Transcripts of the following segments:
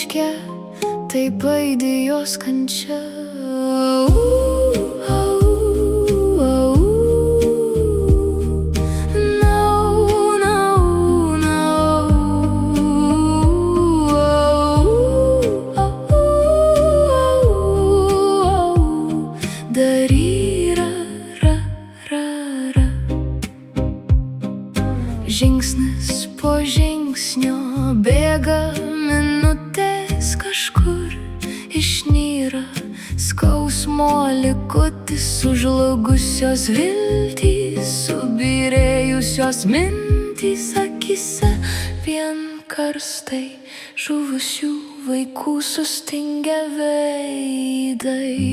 miške, taip aidi jos kančia. Žingsnis po žingsnio bėga minutės, kažkur išnyra skausmo likutis, sužlugusios viltys, subyrėjusios mintys akyse, vien karstai žuvusių vaikų sustingę veidai.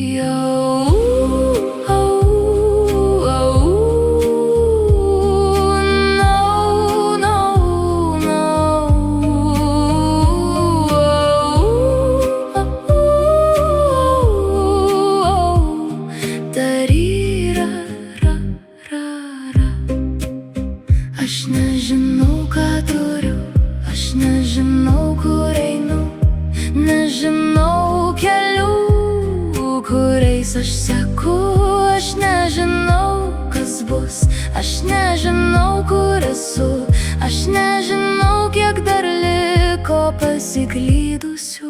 Aš nežinau, ką turiu, aš nežinau, kur einu, nežinau kelių, kuriais aš seku, aš nežinau, kas bus, aš nežinau, kur esu, aš nežinau, kiek dar liko pasiklydusių.